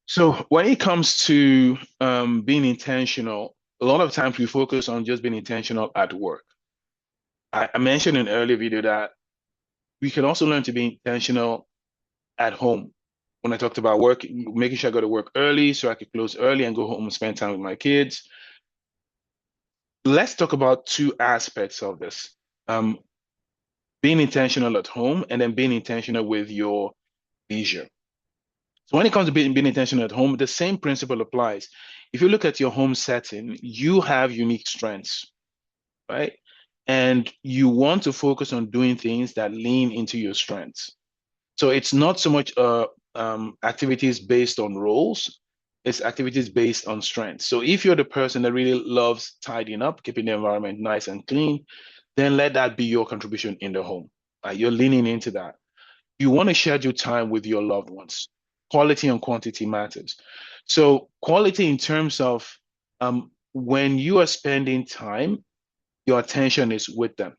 So when it comes to being intentional, a lot of times we focus on just being intentional at work. I mentioned in an earlier video that we can also learn to be intentional at home. When I talked about work, making sure I go to work early so I could close early and go home and spend time with my kids. Let's talk about two aspects of this. Um, Being intentional at home and then being intentional with your leisure. So when it comes to being intentional at home, the same principle applies. If you look at your home setting, you have unique strengths, right? And you want to focus on doing things that lean into your strengths. So it's not so much activities based on roles, it's activities based on strengths. So if you're the person that really loves tidying up, keeping the environment nice and clean, then let that be your contribution in the home. You're leaning into that. You want to schedule time with your loved ones. Quality and quantity matters. So quality in terms of when you are spending time, your attention is with them.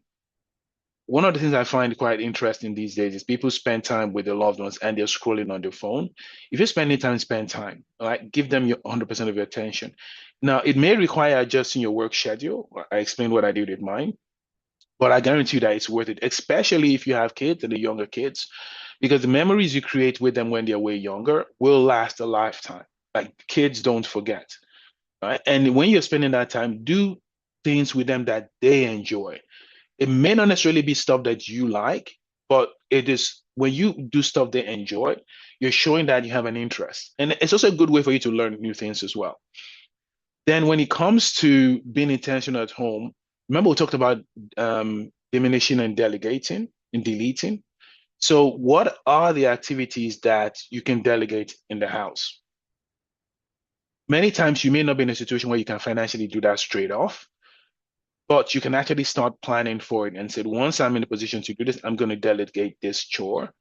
One of the things I find quite interesting these days is people spend time with their loved ones and they're scrolling on their phone. If you're spending time, spend time, right? Give them your 100% of your attention. Now, it may require adjusting your work schedule. I explained what I did with mine, but I guarantee you that it's worth it, especially if you have kids and the younger kids, because the memories you create with them when they're way younger will last a lifetime. Like kids don't forget, right? And when you're spending that time, do things with them that they enjoy. It may not necessarily be stuff that you like, but it is when you do stuff they enjoy, you're showing that you have an interest. And it's also a good way for you to learn new things as well. Then when it comes to being intentional at home, remember we talked about diminishing and delegating and deleting. So what are the activities that you can delegate in the house? Many times you may not be in a situation where you can financially do that straight off, but you can actually start planning for it and say, once I'm in a position to do this, I'm going to delegate this chore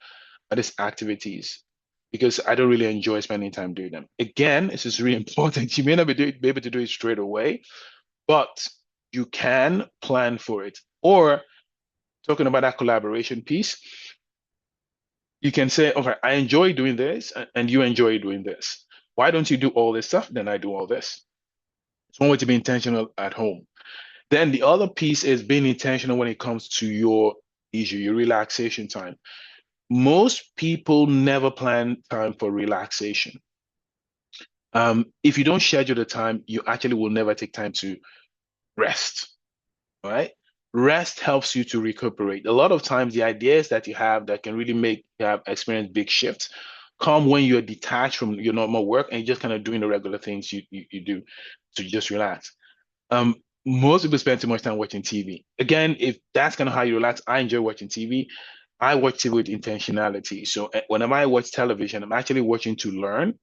or these activities because I don't really enjoy spending time doing them. Again, this is really important. You may not be able to do it straight away, but you can plan for it. Or talking about that collaboration piece, you can say, okay, I enjoy doing this and you enjoy doing this. Why don't you do all this stuff? Then I do all this. It's one way to be intentional at home. Then the other piece is being intentional when it comes to your leisure, your relaxation time. Most people never plan time for relaxation. If you don't schedule the time, you actually will never take time to rest, right? Rest helps you to recuperate. A lot of times, the ideas that you have that can really make you have experience big shifts come when you're detached from your normal work and you're just kind of doing the regular things you do to just relax. Um, Most people spend too much time watching TV. Again, if that's kind of how you relax, I enjoy watching TV. I watch TV with intentionality. So whenever I watch television, I'm actually watching to learn.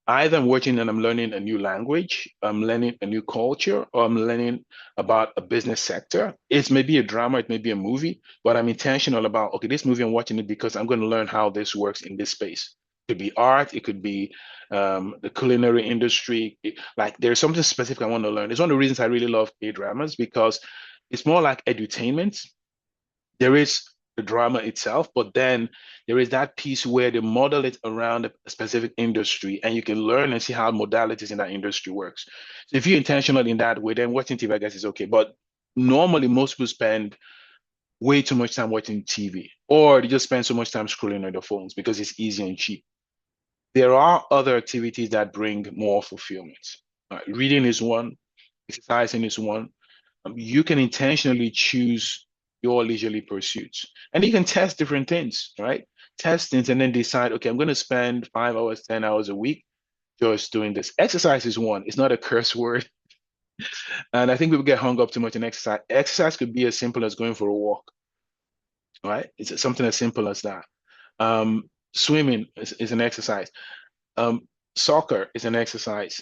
Either I'm watching and I'm learning a new language, I'm learning a new culture, or I'm learning about a business sector. It's maybe a drama, it may be a movie, but I'm intentional about, okay, this movie I'm watching it because I'm going to learn how this works in this space. It could be art, it could be the culinary industry. Like there's something specific I want to learn. It's one of the reasons I really love K-dramas because it's more like edutainment. There is the drama itself, but then there is that piece where they model it around a specific industry and you can learn and see how modalities in that industry works. So if you're intentional in that way, then watching TV, I guess, is okay. But normally most people spend way too much time watching TV or they just spend so much time scrolling on their phones because it's easy and cheap. There are other activities that bring more fulfillment. Reading is one, exercising is one. You can intentionally choose your leisurely pursuits. And you can test different things, right? Test things and then decide, okay, I'm going to spend 5 hours, 10 hours a week just doing this. Exercise is one. It's not a curse word. And I think people get hung up too much in exercise. Exercise could be as simple as going for a walk, right? It's something as simple as that. Swimming is an exercise. Soccer is an exercise.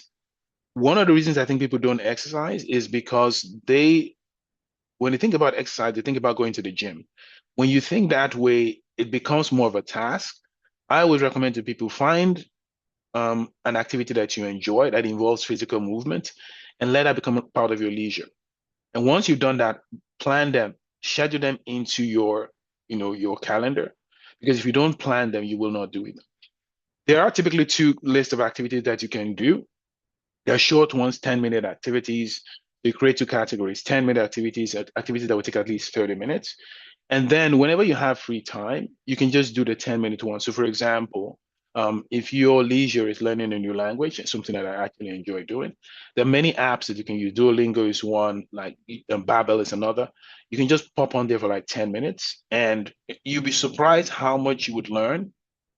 One of the reasons I think people don't exercise is because when you think about exercise, they think about going to the gym. When you think that way, it becomes more of a task. I always recommend to people find an activity that you enjoy that involves physical movement and let that become a part of your leisure. And once you've done that, plan them, schedule them into your calendar. Because if you don't plan them, you will not do it. There are typically two lists of activities that you can do. There are short ones, 10-minute activities. You create two categories, 10-minute activities, activities that will take at least 30 minutes. And then whenever you have free time, you can just do the 10-minute one. So for example, if your leisure is learning a new language, it's something that I actually enjoy doing. There are many apps that you can use. Duolingo is one, like Babbel is another. You can just pop on there for like 10 minutes and you'll be surprised how much you would learn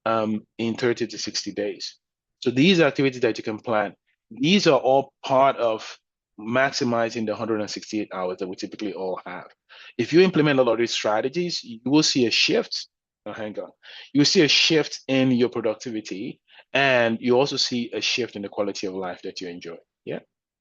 in 30 to 60 days. So these are activities that you can plan. These are all part of maximizing the 168 hours that we typically all have. If you implement a lot of these strategies, you will see a shift. Oh, hang on. You will see a shift in your productivity, and you also see a shift in the quality of life that you enjoy. Yeah.